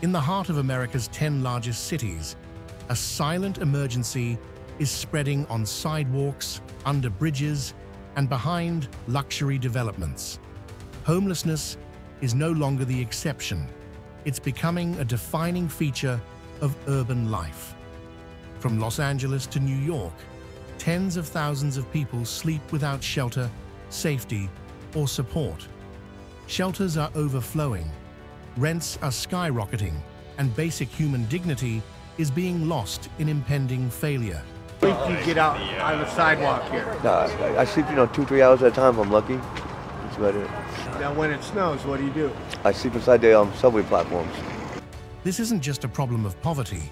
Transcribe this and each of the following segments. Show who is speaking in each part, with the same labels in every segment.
Speaker 1: In the heart of America's 10 largest cities, a silent emergency is spreading on sidewalks, under bridges, and behind luxury developments. Homelessness is no longer the exception. It's becoming a defining feature of urban life. From Los Angeles to New York, tens of thousands of people sleep without shelter, safety, or support. Shelters are overflowing, rents are skyrocketing, and basic human dignity is being lost in impending failure.
Speaker 2: When do you get out on the sidewalk here?
Speaker 3: I sleep, 2-3 hours at a time if I'm lucky. That's about it.
Speaker 2: Now when it snows, what do?
Speaker 3: I sleep inside the subway platforms.
Speaker 1: This isn't just a problem of poverty.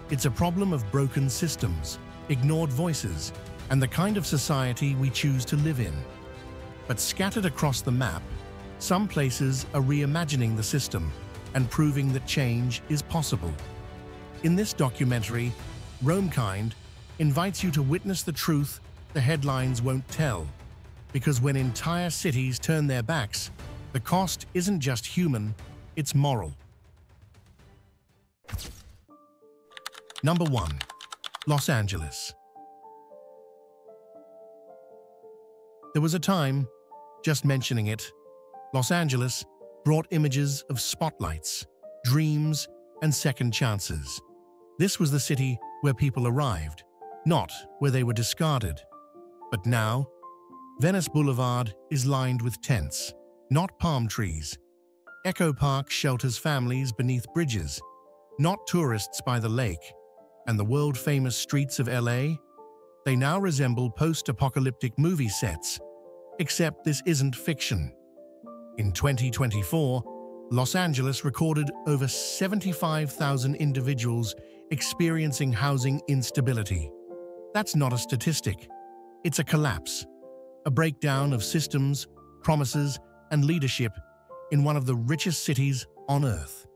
Speaker 1: It's a problem of broken systems, ignored voices, and the kind of society we choose to live in. But scattered across the map, some places are reimagining the system and proving that change is possible. In this documentary, Romekind invites you to witness the truth the headlines won't tell. Because when entire cities turn their backs, the cost isn't just human, it's moral. Number 1. Los Angeles. There was a time, just mentioning it, Los Angeles brought images of spotlights, dreams, and second chances. This was the city where people arrived, not where they were discarded. But now, Venice Boulevard is lined with tents, not palm trees. Echo Park shelters families beneath bridges, not tourists by the lake. And the world-famous streets of LA? They now resemble post-apocalyptic movie sets, except this isn't fiction. In 2024, Los Angeles recorded over 75,000 individuals experiencing housing instability. That's not a statistic. It's a collapse, a breakdown of systems, promises, and leadership in one of the richest cities on Earth.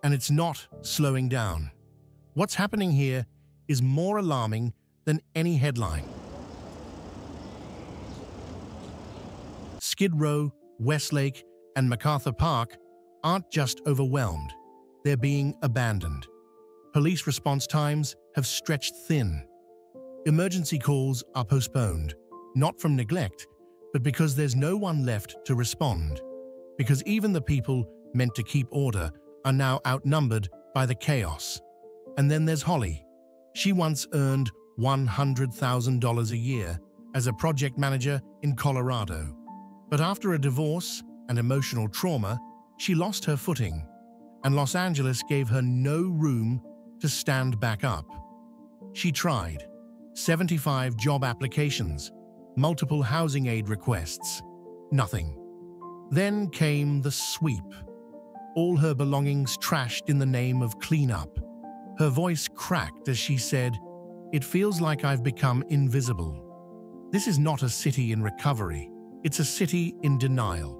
Speaker 1: And it's not slowing down. What's happening here is more alarming than any headline. Skid Row, Westlake, and MacArthur Park aren't just overwhelmed, they're being abandoned. Police response times have stretched thin. Emergency calls are postponed, not from neglect, but because there's no one left to respond. Because even the people meant to keep order are now outnumbered by the chaos. And then there's Holly. She once earned $100,000 a year as a project manager in Colorado. But after a divorce and emotional trauma, she lost her footing, and Los Angeles gave her no room to stand back up. She tried. 75 job applications, multiple housing aid requests. Nothing. Then came the sweep. All her belongings trashed in the name of cleanup. Her voice cracked as she said, "It feels like I've become invisible." This is not a city in recovery. It's a city in denial.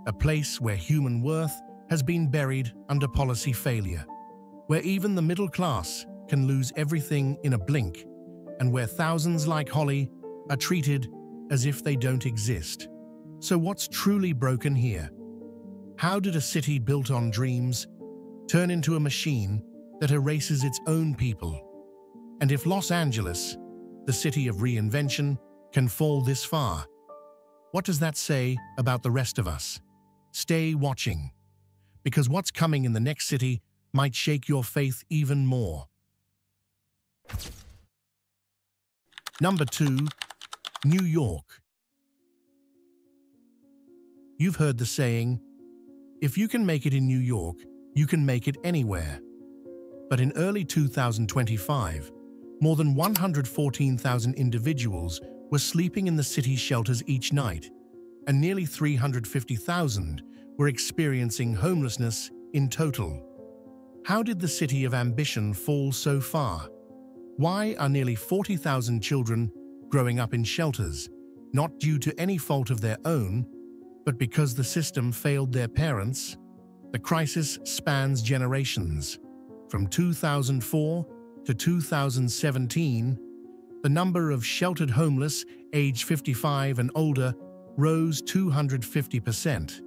Speaker 1: A place where human worth has been buried under policy failure. Where even the middle class can lose everything in a blink. And where thousands like Holly are treated as if they don't exist. So what's truly broken here? How did a city built on dreams turn into a machine that erases its own people? And if Los Angeles, the city of reinvention, can fall this far, what does that say about the rest of us? Stay watching, because what's coming in the next city might shake your faith even more. Number 2, New York. You've heard the saying, if you can make it in New York, you can make it anywhere. But in early 2025, more than 114,000 individuals were sleeping in the city's shelters each night, and nearly 350,000 were experiencing homelessness in total. How did the city of ambition fall so far? Why are nearly 40,000 children growing up in shelters, not due to any fault of their own, but because the system failed their parents? The crisis spans generations. From 2004 to 2017, the number of sheltered homeless aged 55 and older rose 250%.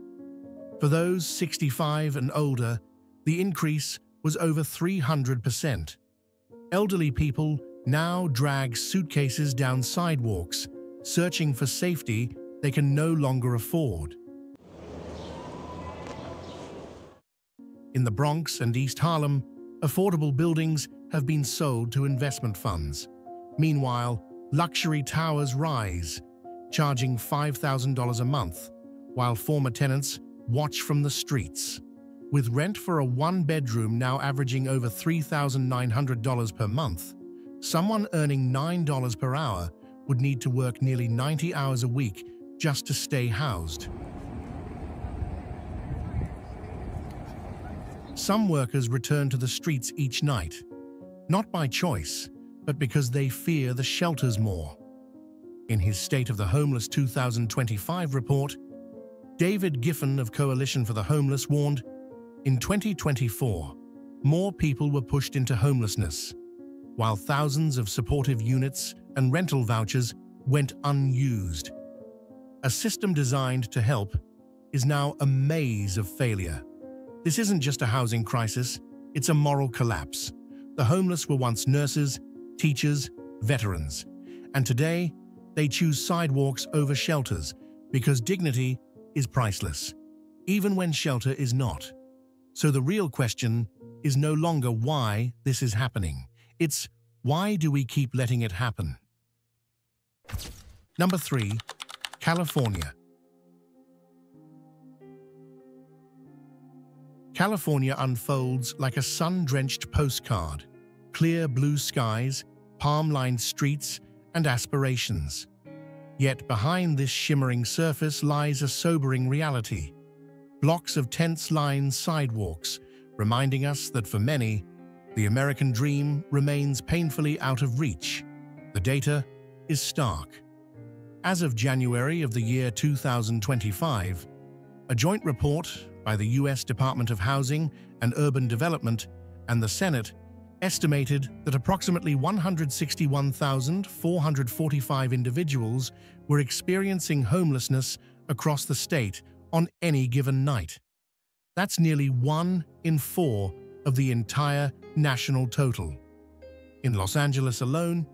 Speaker 1: For those 65 and older, the increase was over 300%. Elderly people now drag suitcases down sidewalks, searching for safety they can no longer afford. In the Bronx and East Harlem, affordable buildings have been sold to investment funds. Meanwhile, luxury towers rise, charging $5,000 a month, while former tenants watch from the streets. With rent for a one-bedroom now averaging over $3,900 per month, someone earning $9 per hour would need to work nearly 90 hours a week just to stay housed. Some workers return to the streets each night, not by choice, but because they fear the shelters more. In his State of the Homeless 2025 report, David Giffen of Coalition for the Homeless warned, in 2024, more people were pushed into homelessness, while thousands of supportive units and rental vouchers went unused. A system designed to help is now a maze of failure. This isn't just a housing crisis, it's a moral collapse. The homeless were once nurses, teachers, veterans, and today they choose sidewalks over shelters because dignity is priceless, even when shelter is not. So the real question is no longer why this is happening. It's why do we keep letting it happen? Number 3, California. California unfolds like a sun-drenched postcard. Clear blue skies, palm-lined streets, and aspirations. Yet behind this shimmering surface lies a sobering reality. Blocks of tents line sidewalks, reminding us that for many, the American dream remains painfully out of reach. The data is stark. As of January of the year 2025, a joint report by the U.S. Department of Housing and Urban Development and the Senate estimated that approximately 161,445 individuals were experiencing homelessness across the state on any given night. That's nearly 1 in 4 of the entire national total. In Los Angeles alone,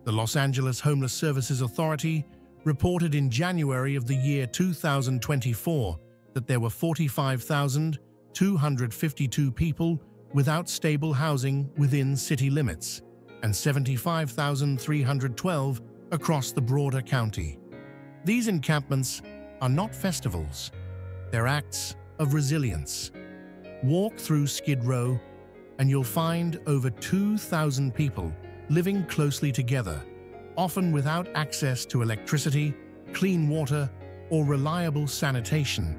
Speaker 1: the Los Angeles Homeless Services Authority reported in January of the year 2024 that there were 45,252 people without stable housing within city limits, and 75,312 across the broader county. These encampments are not festivals, they're acts of resilience. Walk through Skid Row, and you'll find over 2,000 people living closely together, often without access to electricity, clean water, or reliable sanitation.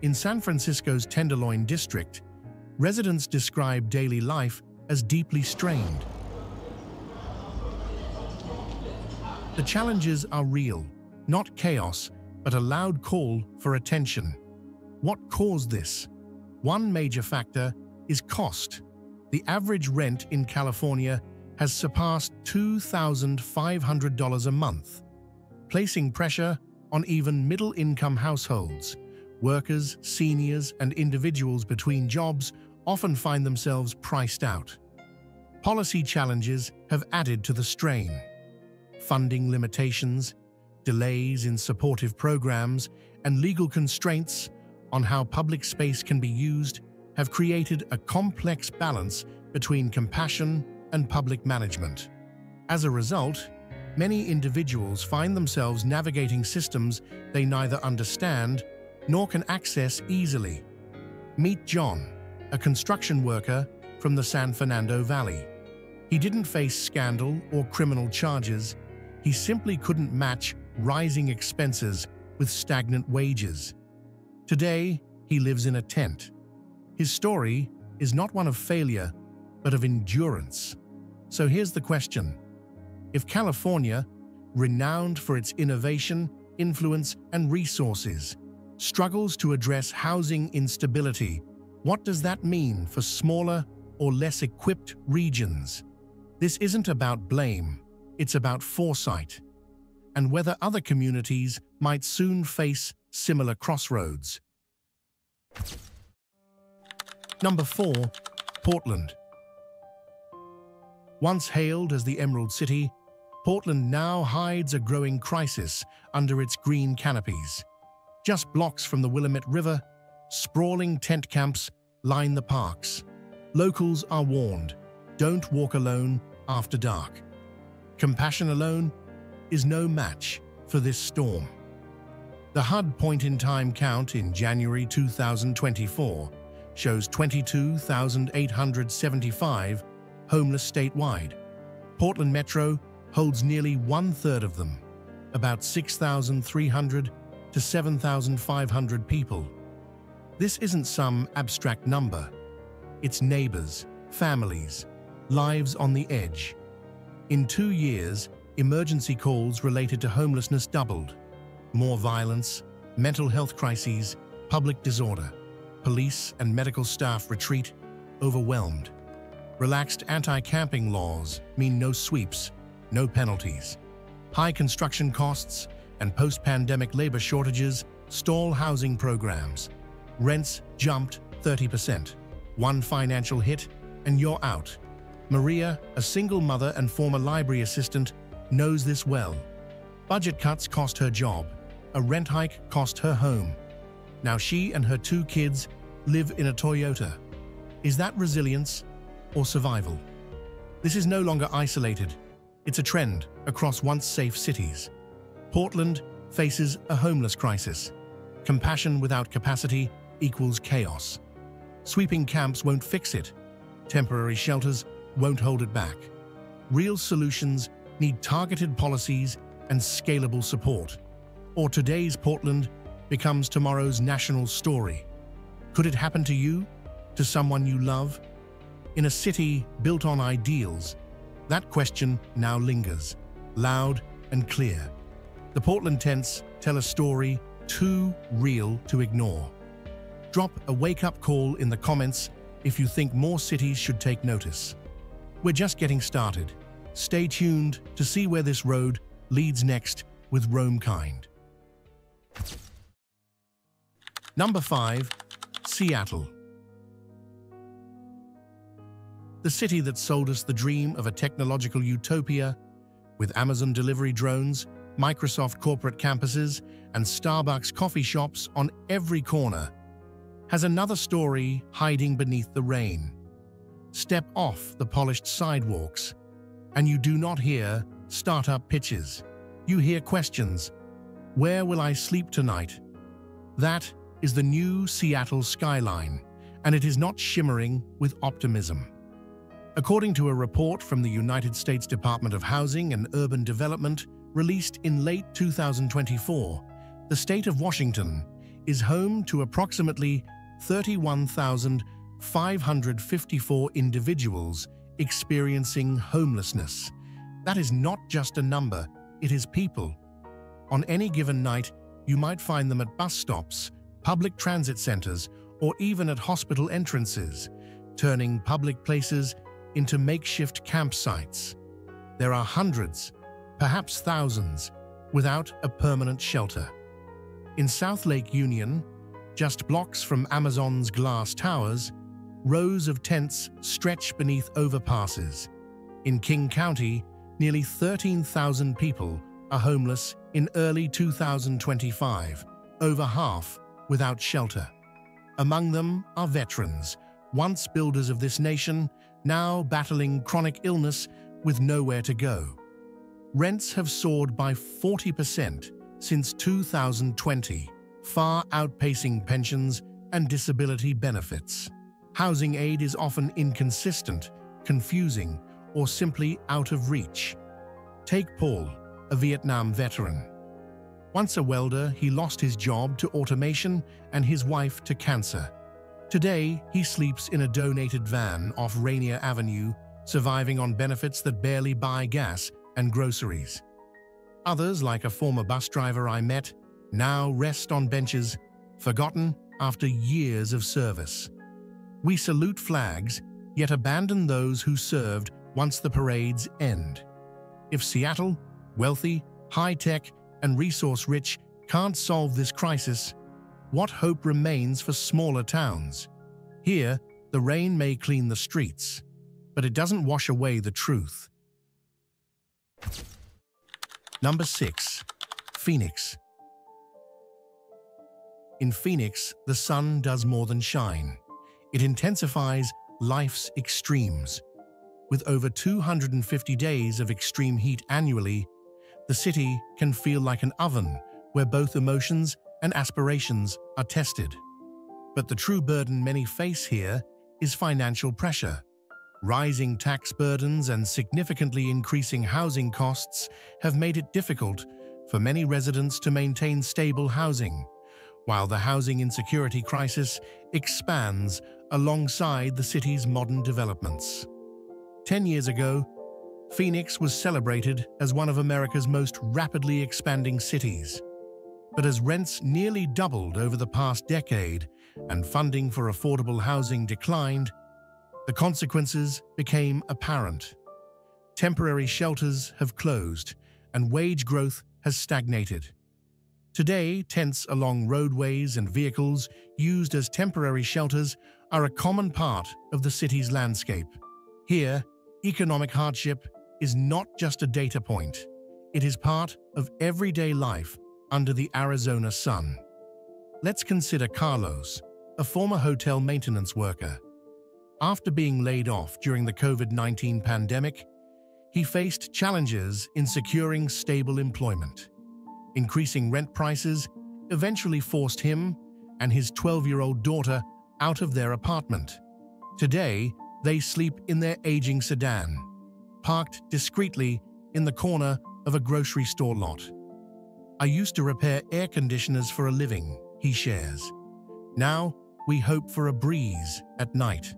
Speaker 1: In San Francisco's Tenderloin district, residents describe daily life as deeply strained. The challenges are real, not chaos, but a loud call for attention. What caused this? One major factor is cost. The average rent in California has surpassed $2,500 a month, placing pressure on even middle-income households. Workers, seniors, and individuals between jobs often find themselves priced out. Policy challenges have added to the strain. Funding limitations, delays in supportive programs, and legal constraints on how public space can be used have created a complex balance between compassion and public management. As a result, many individuals find themselves navigating systems they neither understand nor can access easily. Meet John, a construction worker from the San Fernando Valley. He didn't face scandal or criminal charges. He simply couldn't match rising expenses with stagnant wages. Today, he lives in a tent. His story is not one of failure, but of endurance. So here's the question. If California, renowned for its innovation, influence, and resources, struggles to address housing instability, what does that mean for smaller or less equipped regions? This isn't about blame, it's about foresight, and whether other communities might soon face similar crossroads. Number 4, Portland. Once hailed as the Emerald City, Portland now hides a growing crisis under its green canopies. Just blocks from the Willamette River, sprawling tent camps line the parks. Locals are warned, don't walk alone after dark. Compassion alone is no match for this storm. The HUD point-in-time count in January 2024 shows 22,875 homeless statewide. Portland Metro holds nearly one-third of them, about 6,300 to 7,500 people. This isn't some abstract number. It's neighbors, families, lives on the edge. In 2 years, emergency calls related to homelessness doubled. More violence, mental health crises, public disorder. Police and medical staff retreat, overwhelmed. Relaxed anti-camping laws mean no sweeps, no penalties. High construction costs and post-pandemic labor shortages stall housing programs. Rents jumped 30%. One financial hit, and you're out. Maria, a single mother and former library assistant, knows this well. Budget cuts cost her job. A rent hike cost her home. Now she and her 2 kids live in a Toyota. Is that resilience or survival? This is no longer isolated. It's a trend across once safe cities. Portland faces a homeless crisis. Compassion without capacity equals chaos. Sweeping camps won't fix it. Temporary shelters won't hold it back. Real solutions need targeted policies and scalable support. Or today's Portland becomes tomorrow's national story. Could it happen to you? To someone you love? In a city built on ideals, that question now lingers, loud and clear. The Portland tents tell a story too real to ignore. Drop a wake-up call in the comments if you think more cities should take notice. We're just getting started. Stay tuned to see where this road leads next with Romekind. Number 5. Seattle. The city that sold us the dream of a technological utopia, with Amazon delivery drones, Microsoft corporate campuses, and Starbucks coffee shops on every corner, has another story hiding beneath the rain. Step off the polished sidewalks, and you do not hear startup pitches. You hear questions. Where will I sleep tonight? That is the new Seattle skyline, and it is not shimmering with optimism. According to a report from the United States Department of Housing and Urban Development released in late 2024, the state of Washington is home to approximately 31,554 individuals experiencing homelessness. That is not just a number, it is people. On any given night, you might find them at bus stops, public transit centers, or even at hospital entrances, turning public places into makeshift campsites. There are hundreds, perhaps thousands, without a permanent shelter. In South Lake Union, just blocks from Amazon's glass towers, rows of tents stretch beneath overpasses. In King County, nearly 13,000 people are homeless in early 2025, over half without shelter. Among them are veterans, once builders of this nation, now battling chronic illness with nowhere to go. Rents have soared by 40% since 2020, far outpacing pensions and disability benefits. Housing aid is often inconsistent, confusing, or simply out of reach. Take Paul, a Vietnam veteran. Once a welder, he lost his job to automation and his wife to cancer. Today, he sleeps in a donated van off Rainier Avenue, surviving on benefits that barely buy gas and groceries. Others, like a former bus driver I met, now rest on benches, forgotten after years of service. We salute flags, yet abandon those who served once the parades end. If Seattle, wealthy, high-tech, and resource-rich, can't solve this crisis, what hope remains for smaller towns? Here, The rain may clean the streets, but it doesn't wash away the truth. Number 6. Phoenix. In Phoenix, the sun does more than shine. It intensifies life's extremes. With over 250 days of extreme heat annually, the city can feel like an oven where both emotions and aspirations are tested. But the true burden many face here is financial pressure. Rising tax burdens and significantly increasing housing costs have made it difficult for many residents to maintain stable housing, while the housing insecurity crisis expands alongside the city's modern developments. 10 years ago, Phoenix was celebrated as one of America's most rapidly expanding cities. But as rents nearly doubled over the past decade and funding for affordable housing declined, the consequences became apparent. Temporary shelters have closed, and wage growth has stagnated. Today, tents along roadways and vehicles used as temporary shelters are a common part of the city's landscape. Here, economic hardship is not just a data point. It is part of everyday life under the Arizona sun. Let's consider Carlos, a former hotel maintenance worker. After being laid off during the COVID-19 pandemic, he faced challenges in securing stable employment. Increasing rent prices eventually forced him and his 12-year-old daughter out of their apartment. Today, they sleep in their aging sedan, parked discreetly in the corner of a grocery store lot. "I used to repair air conditioners for a living," he shares. "Now, we hope for a breeze at night."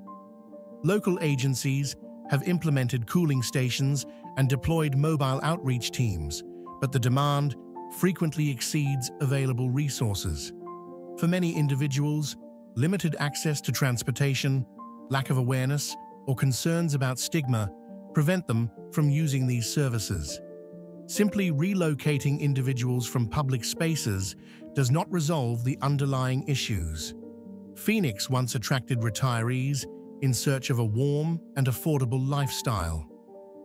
Speaker 1: Local agencies have implemented cooling stations and deployed mobile outreach teams, but the demand frequently exceeds available resources. For many individuals, limited access to transportation, lack of awareness, or concerns about stigma prevent them from using these services. Simply relocating individuals from public spaces does not resolve the underlying issues. Phoenix once attracted retirees in search of a warm and affordable lifestyle.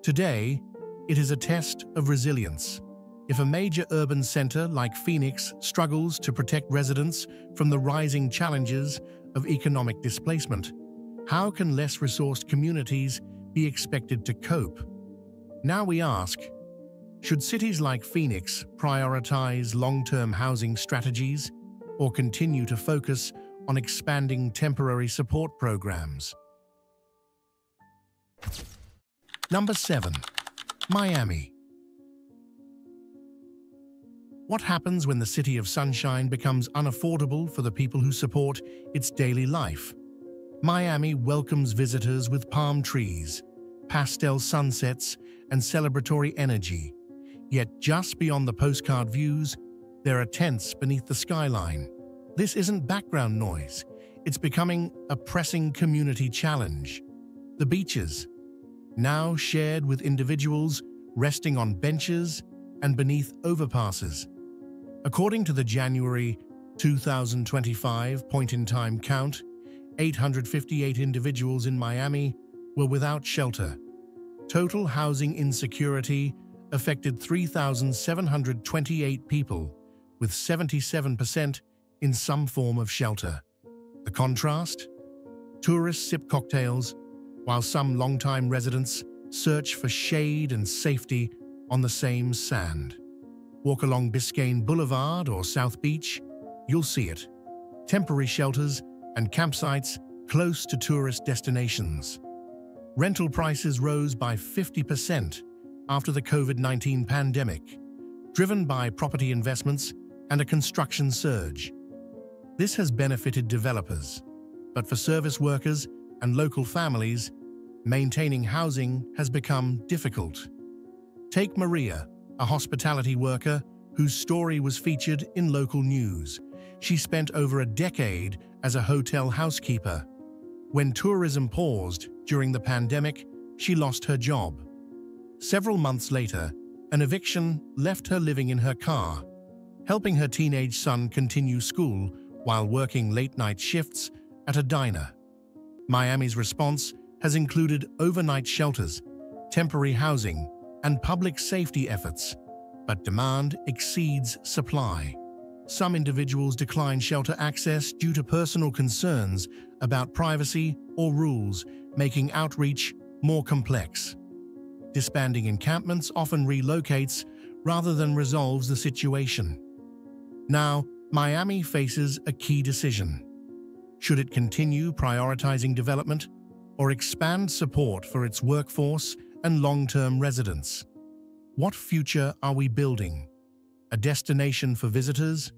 Speaker 1: Today, it is a test of resilience. If a major urban center like Phoenix struggles to protect residents from the rising challenges of economic displacement, how can less resourced communities be expected to cope? Now we ask, should cities like Phoenix prioritize long-term housing strategies or continue to focus on expanding temporary support programs? Number 7. Miami. What happens when the city of sunshine becomes unaffordable for the people who support its daily life? Miami welcomes visitors with palm trees, pastel sunsets, and celebratory energy. Yet just beyond the postcard views, there are tents beneath the skyline. This isn't background noise. It's becoming a pressing community challenge. The beaches, now shared with individuals resting on benches and beneath overpasses. According to the January 2025 point-in-time count, 858 individuals in Miami were without shelter. Total housing insecurity affected 3,728 people, with 77% in some form of shelter. The contrast? Tourists sip cocktails, while some longtime residents search for shade and safety on the same sand. Walk along Biscayne Boulevard or South Beach, you'll see it. Temporary shelters and campsites close to tourist destinations. Rental prices rose by 50% after the COVID-19 pandemic, driven by property investments and a construction surge. This has benefited developers, but for service workers and local families, maintaining housing has become difficult. Take Maria, a hospitality worker whose story was featured in local news. She spent over a decade as a hotel housekeeper. When tourism paused during the pandemic, she lost her job. Several months later, an eviction left her living in her car, helping her teenage son continue school while working late-night shifts at a diner. Miami's response has included overnight shelters, temporary housing, and public safety efforts, but demand exceeds supply. Some individuals decline shelter access due to personal concerns about privacy or rules, making outreach more complex. Disbanding encampments often relocates rather than resolves the situation. Now, Miami faces a key decision. Should it continue prioritizing development or expand support for its workforce and long-term residents? What future are we building? A destination for visitors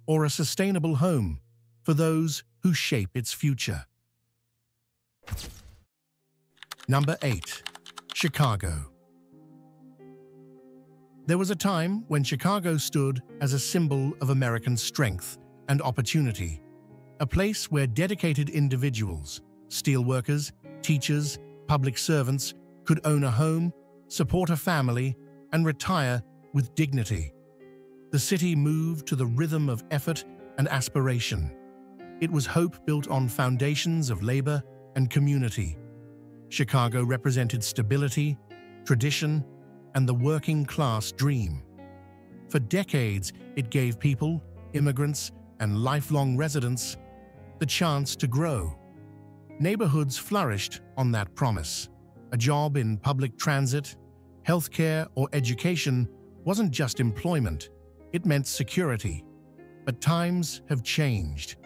Speaker 1: or a sustainable home for those who shape its future? Number 8. Chicago. There was a time when Chicago stood as a symbol of American strength and opportunity, a place where dedicated individuals, steelworkers, teachers, public servants could own a home, support a family, and retire with dignity. The city moved to the rhythm of effort and aspiration. It was hope built on foundations of labor and community. Chicago represented stability, tradition, and the working-class dream. For decades, it gave people, immigrants, and lifelong residents the chance to grow. Neighborhoods flourished on that promise. A job in public transit, healthcare, or education wasn't just employment, it meant security. But times have changed.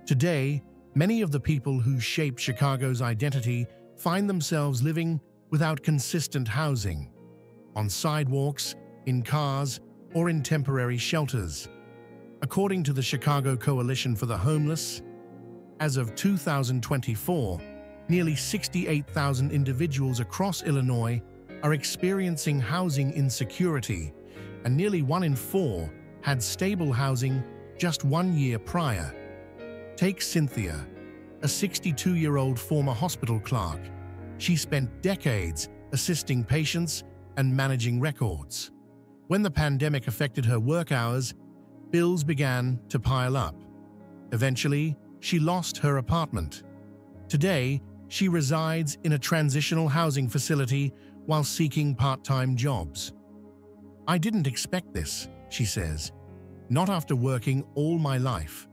Speaker 1: Today, many of the people who shape Chicago's identity find themselves living without consistent housing, on sidewalks, in cars, or in temporary shelters. According to the Chicago Coalition for the Homeless, as of 2024, nearly 68,000 individuals across Illinois are experiencing housing insecurity, and nearly 1 in 4 had stable housing just 1 year prior. Take Cynthia, a 62-year-old former hospital clerk. She spent decades assisting patients and managing records. When the pandemic affected her work hours, bills began to pile up. Eventually, she lost her apartment. Today, she resides in a transitional housing facility while seeking part-time jobs. "I didn't expect this," she says, "not after working all my life."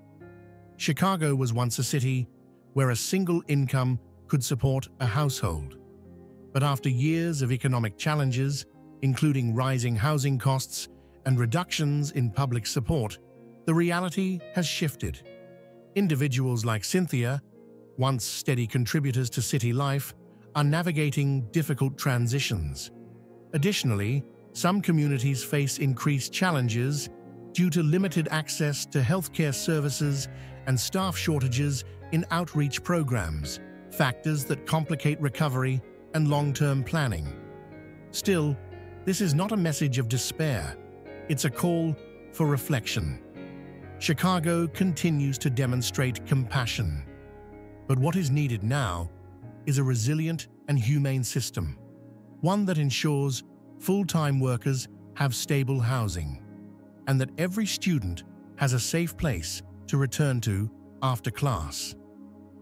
Speaker 1: Chicago was once a city where a single income could support a household. But after years of economic challenges, including rising housing costs and reductions in public support, the reality has shifted. Individuals like Cynthia, once steady contributors to city life, are navigating difficult transitions. Additionally, some communities face increased challenges due to limited access to healthcare services and staff shortages in outreach programs, factors that complicate recovery and long-term planning. Still, this is not a message of despair. It's a call for reflection. Chicago continues to demonstrate compassion. But what is needed now is a resilient and humane system, one that ensures full-time workers have stable housing, and that every student has a safe place to return to after class.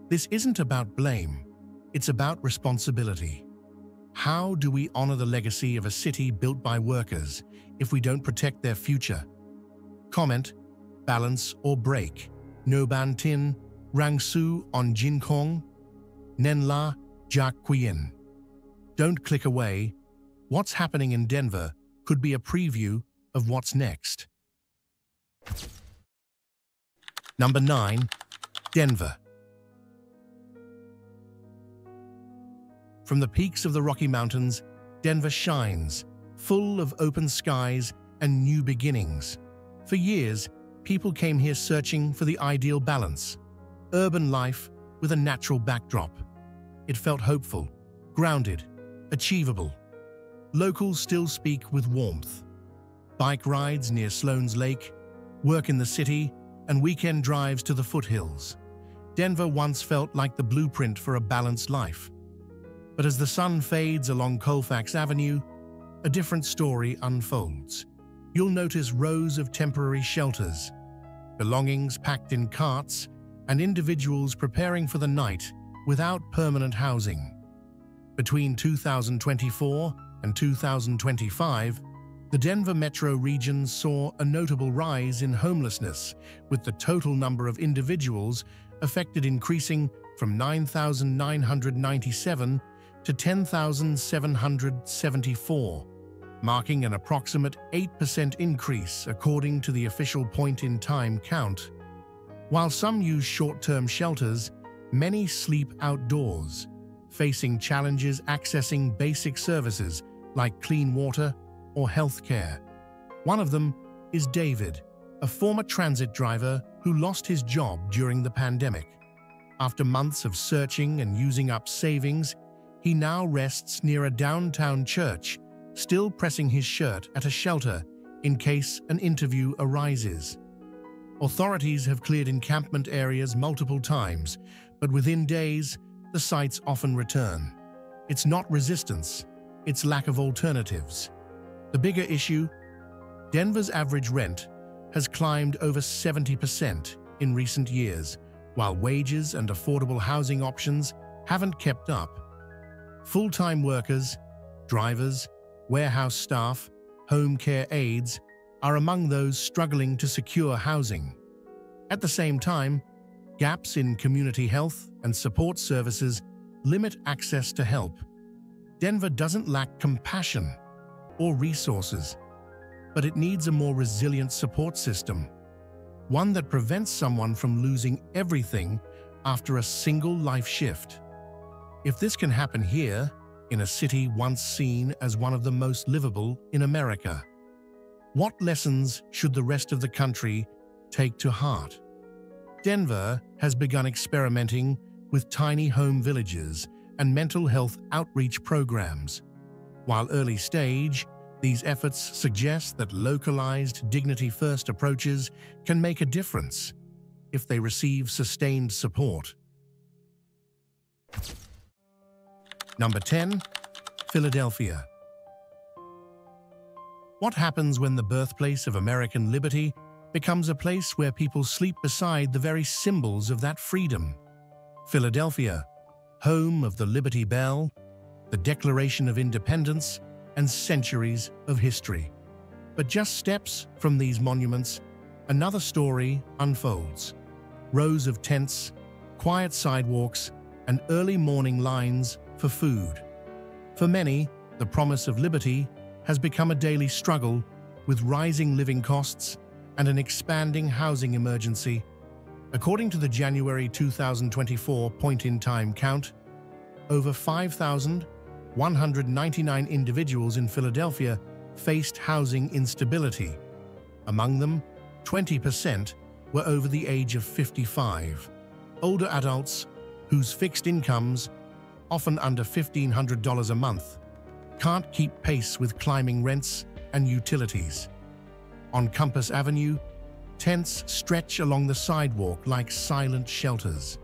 Speaker 1: This isn't about blame, it's about responsibility. How do we honor the legacy of a city built by workers if we don't protect their future? Comment, balance or break. No ban tin, rang su on jin kong, nen la jak quyen. Don't click away. What's happening in Denver could be a preview of what's next. Number 9. Denver. From the peaks of the Rocky Mountains, Denver shines, full of open skies and new beginnings. For years, people came here searching for the ideal balance, urban life with a natural backdrop. It felt hopeful, grounded, achievable. Locals still speak with warmth. Bike rides near Sloan's Lake, work in the city, and weekend drives to the foothills. Denver once felt like the blueprint for a balanced life. But as the sun fades along Colfax Avenue, a different story unfolds. You'll notice rows of temporary shelters, belongings packed in carts, and individuals preparing for the night without permanent housing. Between 2024 and 2025, the Denver metro region saw a notable rise in homelessness, with the total number of individuals affected increasing from 9,997 to 10,774, marking an approximate 8% increase according to the official point-in-time count. While some use short-term shelters, many sleep outdoors, facing challenges accessing basic services like clean water or health care. One of them is David, a former transit driver who lost his job during the pandemic. After months of searching and using up savings, he now rests near a downtown church, still pressing his shirt at a shelter in case an interview arises. Authorities have cleared encampment areas multiple times, but within days, the sites often return. It's not resistance, it's lack of alternatives. The bigger issue, Denver's average rent has climbed over 70% in recent years, while wages and affordable housing options haven't kept up. Full-time workers, drivers, warehouse staff, home care aides are among those struggling to secure housing. At the same time, gaps in community health and support services limit access to help. Denver doesn't lack compassion or resources, but it needs a more resilient support system, one that prevents someone from losing everything after a single life shift. If this can happen here, in a city once seen as one of the most livable in America, what lessons should the rest of the country take to heart? Denver has begun experimenting with tiny home villages and mental health outreach programs. While early stage, these efforts suggest that localized, dignity-first approaches can make a difference if they receive sustained support. Number 10. Philadelphia. What happens when the birthplace of American liberty becomes a place where people sleep beside the very symbols of that freedom? Philadelphia, home of the Liberty Bell, the Declaration of Independence, and centuries of history. But just steps from these monuments, another story unfolds. Rows of tents, quiet sidewalks, and early morning lines for food. For many, the promise of liberty has become a daily struggle with rising living costs and an expanding housing emergency. According to the January 2024 point-in-time count, over 5,199 individuals in Philadelphia faced housing instability. Among them, 20% were over the age of 55. Older adults, whose fixed incomes, often under $1,500 a month, can't keep pace with climbing rents and utilities. On Compass Avenue, tents stretch along the sidewalk like silent shelters.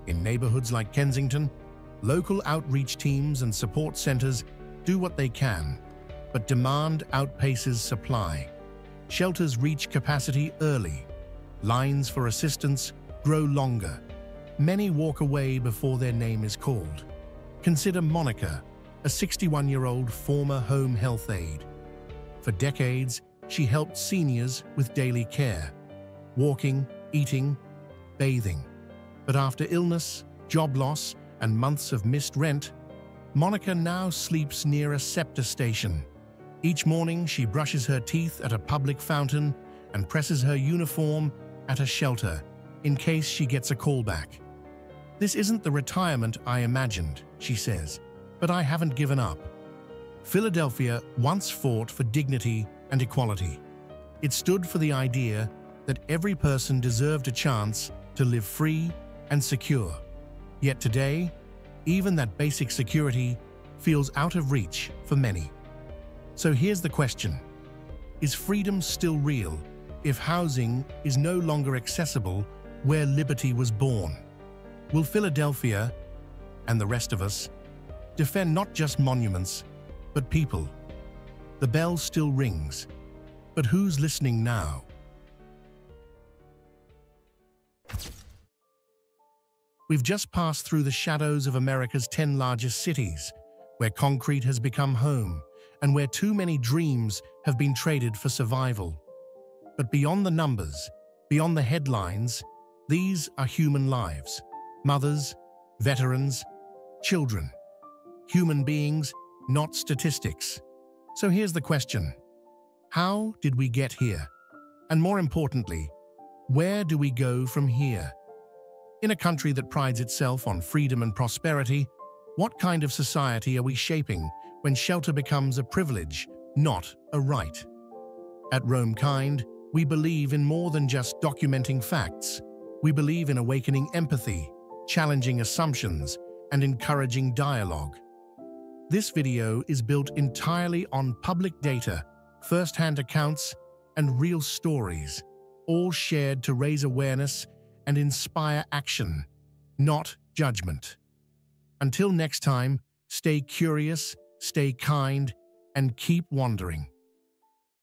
Speaker 1: In neighborhoods like Kensington, local outreach teams and support centers do what they can, but demand outpaces supply. Shelters reach capacity early. Lines for assistance grow longer. Many walk away before their name is called. Consider Monica, a 61-year-old former home health aide. For decades, she helped seniors with daily care, walking, eating, bathing. But after illness, job loss, and months of missed rent, Monica now sleeps near a SEPTA station. Each morning, she brushes her teeth at a public fountain and presses her uniform at a shelter in case she gets a callback. "This isn't the retirement I imagined," she says, "but I haven't given up." Philadelphia once fought for dignity and equality. It stood for the idea that every person deserved a chance to live free and secure. Yet today, even that basic security feels out of reach for many. So here's the question: is freedom still real if housing is no longer accessible where liberty was born? Will Philadelphia, and the rest of us, defend not just monuments, but people? The bell still rings, but who's listening now? We've just passed through the shadows of America's 10 largest cities, where concrete has become home and where too many dreams have been traded for survival. But beyond the numbers, beyond the headlines, these are human lives. Mothers, veterans, children. Human beings, not statistics. So here's the question. How did we get here? And more importantly, where do we go from here? In a country that prides itself on freedom and prosperity, what kind of society are we shaping when shelter becomes a privilege, not a right? At Roam Kind, we believe in more than just documenting facts. We believe in awakening empathy, challenging assumptions, and encouraging dialogue. This video is built entirely on public data, first-hand accounts, and real stories, all shared to raise awareness and inspire action, not judgment. Until next time, stay curious, stay kind, and keep wondering.